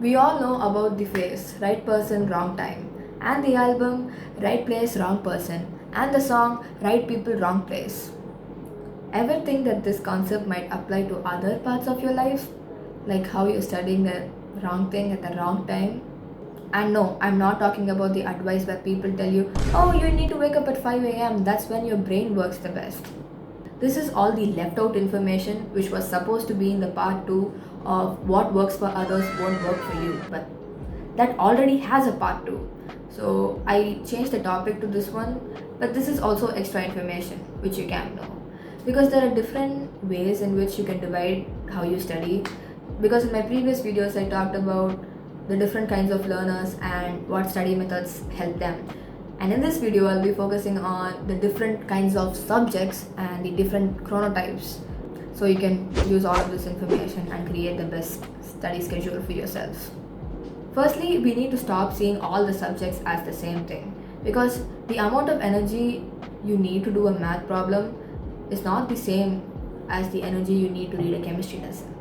We all know about the phrase right person, wrong time, and the album right place, wrong person, and the song right people, wrong place. Ever think that this concept might apply to other parts of your life? Like how you're studying the wrong thing at the wrong time? And no, I'm not talking about the advice where people tell you, oh, you need to wake up at 5 a.m., that's when your brain works the best. This is all the left out information which was supposed to be in the part 2 of what works for others won't work for you, but that already has a part 2. So I changed the topic to this one, but this is also extra information which you can know. Because there are different ways in which you can divide how you study. Because in my previous videos I talked about the different kinds of learners and what study methods help them. And in this video, I'll be focusing on the different kinds of subjects and the different chronotypes. So you can use all of this information and create the best study schedule for yourself. Firstly, we need to stop seeing all the subjects as the same thing. Because the amount of energy you need to do a math problem is not the same as the energy you need to read a chemistry lesson.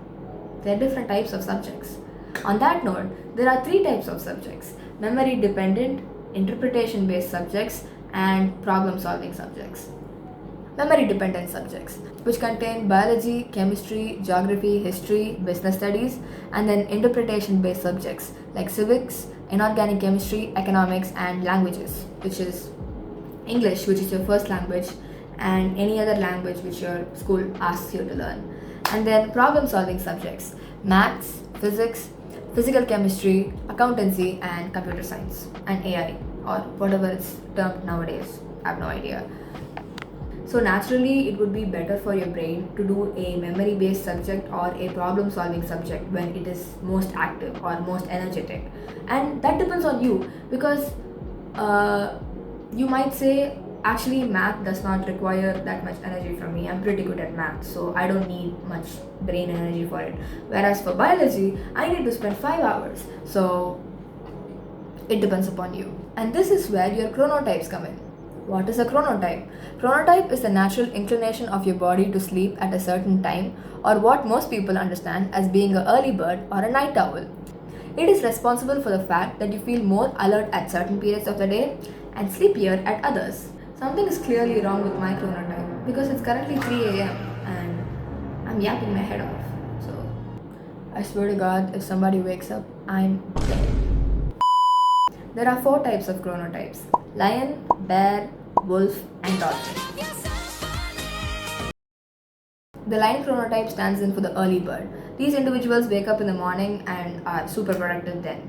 There are different types of subjects. On that note, there are 3 types of subjects: memory dependent, interpretation based subjects, and problem solving subjects. Memory dependent subjects, which contain biology, chemistry, geography, history, business studies, and then interpretation based subjects like civics, inorganic chemistry, economics, and languages, which is English, which is your first language, and any other language which your school asks you to learn. And then problem solving subjects: maths, physics, physical chemistry, accountancy, and computer science, and AI, or whatever it's termed nowadays. I have no idea. So naturally, it would be better for your brain to do a memory-based subject or a problem-solving subject when it is most active or most energetic. And that depends on you, because you might say, actually math does not require that much energy from me. I'm pretty good at math, so I don't need much brain energy for it. Whereas for biology, I need to spend 5 hours. So it depends upon you. And this is where your chronotypes come in. What is a chronotype? Chronotype is the natural inclination of your body to sleep at a certain time, or what most people understand as being an early bird or a night owl. It is responsible for the fact that you feel more alert at certain periods of the day and sleepier at others. Something is clearly wrong with my chronotype, because it's currently 3 a.m. and I'm yapping my head off. So I swear to God, if somebody wakes up, I'm dead. There are 4 types of chronotypes: lion, bear, wolf, and dolphin. The lion chronotype stands in for the early bird. These individuals wake up in the morning and are super productive then.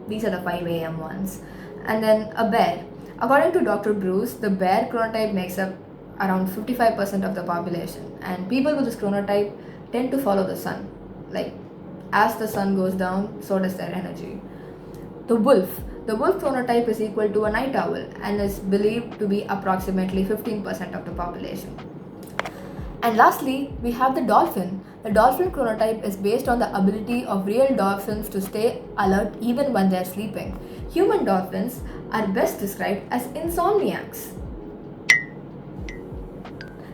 These are the 5 a.m. ones. And then a bear. According to Dr. Bruce, the bear chronotype makes up around 55% of the population, and people with this chronotype tend to follow the sun. Like, as the sun goes down, so does their energy. The wolf. The wolf chronotype is equal to a night owl and is believed to be approximately 15% of the population. And lastly, we have the dolphin. The dolphin chronotype is based on the ability of real dolphins to stay alert even when they are sleeping. Human dolphins are best described as insomniacs.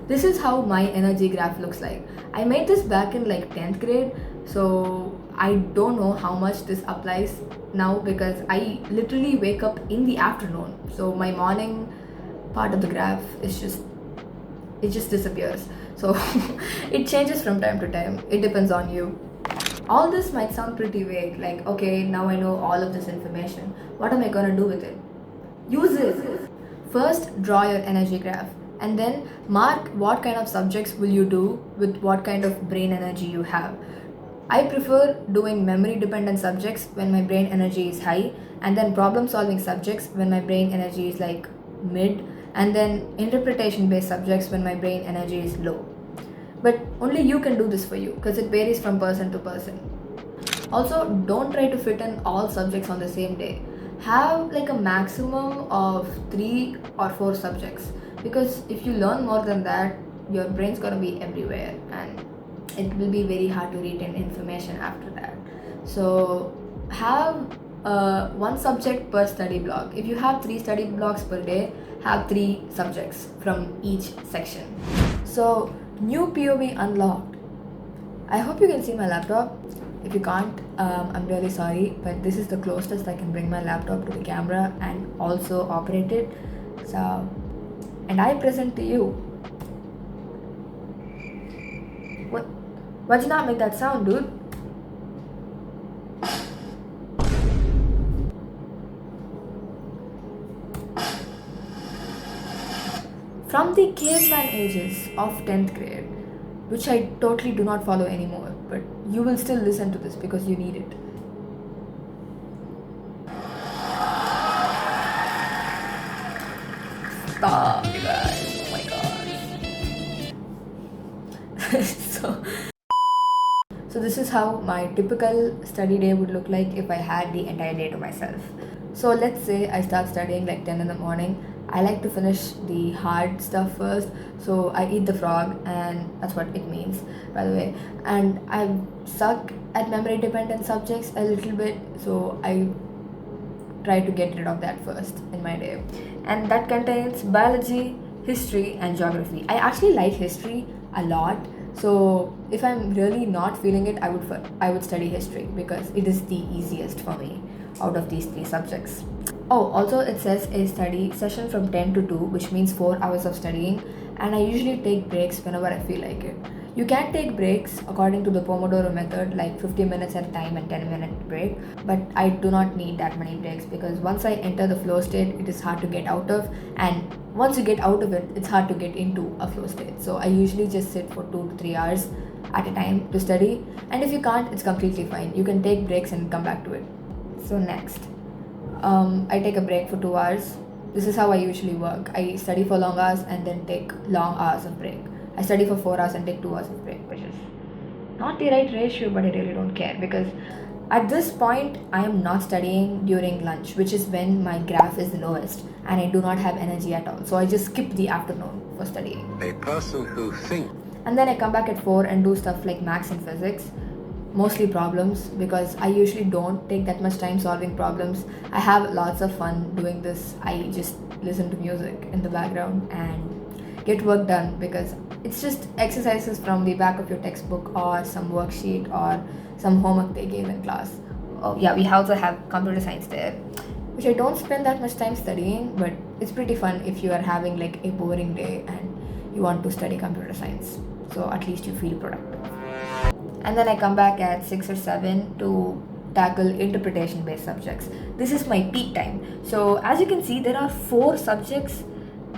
This is how my energy graph looks like. I made this back in like 10th grade, so I don't know how much this applies now, because I literally wake up in the afternoon. So my morning part of the graph is it just disappears. So it changes from time to time. It depends on you. All this might sound pretty vague, like, okay, now I know all of this information. What am I gonna do with it? Use it. First, draw your energy graph, and then mark what kind of subjects will you do with what kind of brain energy you have. I prefer doing memory dependent subjects when my brain energy is high, and then problem solving subjects when my brain energy is like mid, and then interpretation based subjects when my brain energy is low. But only you can do this for you, because it varies from person to person. Also, don't try to fit in all subjects on the same day. Have like a maximum of 3 or 4 subjects, because if you learn more than that, your brain's gonna be everywhere and it will be very hard to retain information after that. So have 1 subject per study block. If you have 3 study blocks per day, have 3 subjects from each section. So new POV unlocked. I hope you can see my laptop. If you can't, I'm really sorry, but this is the closest I can bring my laptop to the camera and also operate it. So, and I present to you. What? Why'd you not make that sound, dude? From the caveman ages of 10th grade, which I totally do not follow anymore, but you will still listen to this because you need it. Stop, you guys. Oh my god. So this is how my typical study day would look like if I had the entire day to myself. So let's say I start studying like 10 in the morning. I like to finish the hard stuff first, so I eat the frog, and that's what it means, by the way. And I suck at memory dependent subjects a little bit, so I try to get rid of that first in my day. And that contains biology, history, and geography. I actually like history a lot, so if I'm really not feeling it, I would study history because it is the easiest for me out of these 3 subjects. Oh, also it says a study session from 10 to 2, which means 4 hours of studying, and I usually take breaks whenever I feel like it. You can take breaks according to the Pomodoro method, like 50 minutes at a time and 10-minute break, but I do not need that many breaks because once I enter the flow state, it is hard to get out of, and once you get out of it, it's hard to get into a flow state. So I usually just sit for 2 to 3 hours at a time to study, and if you can't, it's completely fine. You can take breaks and come back to it. So next, I take a break for 2 hours. This is how I usually work. I study for long hours and then take long hours of break. I study for 4 hours and take 2 hours of break, which is not the right ratio, but I really don't care because at this point, I am not studying during lunch, which is when my graph is the lowest and I do not have energy at all. So I just skip the afternoon for studying. A person who thinks. And then I come back at 4 and do stuff like maths and physics. Mostly problems because I usually don't take that much time solving problems. I have lots of fun doing this. I just listen to music in the background and get work done because it's just exercises from the back of your textbook or some worksheet or some homework they gave in class. Oh yeah, we also have computer science there, which I don't spend that much time studying, but it's pretty fun if you are having like a boring day and you want to study computer science. So at least you feel productive. And then I come back at 6 or 7 to tackle interpretation based subjects. This is my peak time. So as you can see, there are 4 subjects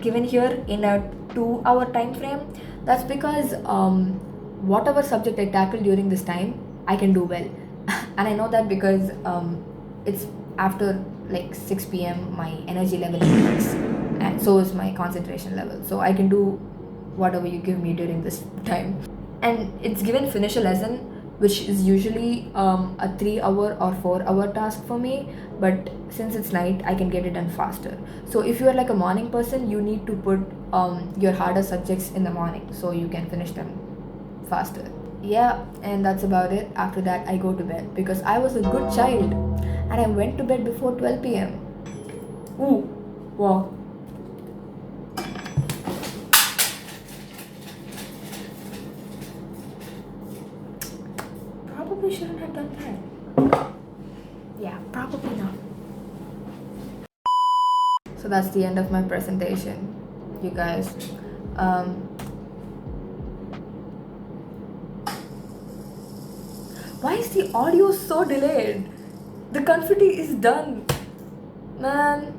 given here in a 2-hour time frame. That's because whatever subject I tackle during this time, I can do well. And I know that because it's after like 6 p.m. my energy level increases, and so is my concentration level. So I can do whatever you give me during this time. And it's given finish a lesson, which is usually a 3-hour or 4-hour task for me, but since it's night, I can get it done faster. So if you are like a morning person, you need to put your harder subjects in the morning so you can finish them faster. Yeah, and that's about it. After that, I go to bed because I was a good child and I went to bed before 12 p.m. Ooh, wow. Probably shouldn't have done that. Yeah, probably not. So that's the end of my presentation, you guys. Why is the audio so delayed? The confetti is done, man.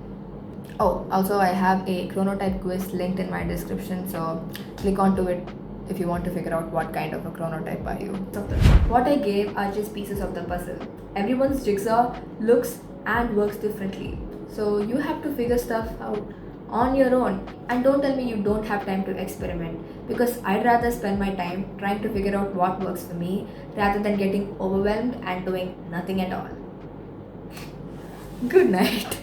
Oh, also I have a chronotype quiz linked in my description, so click onto it if you want to figure out what kind of a chronotype are you. So what I gave are just pieces of the puzzle. Everyone's jigsaw looks and works differently, so you have to figure stuff out on your own. And don't tell me you don't have time to experiment, because I'd rather spend my time trying to figure out what works for me rather than getting overwhelmed and doing nothing at all. Good night.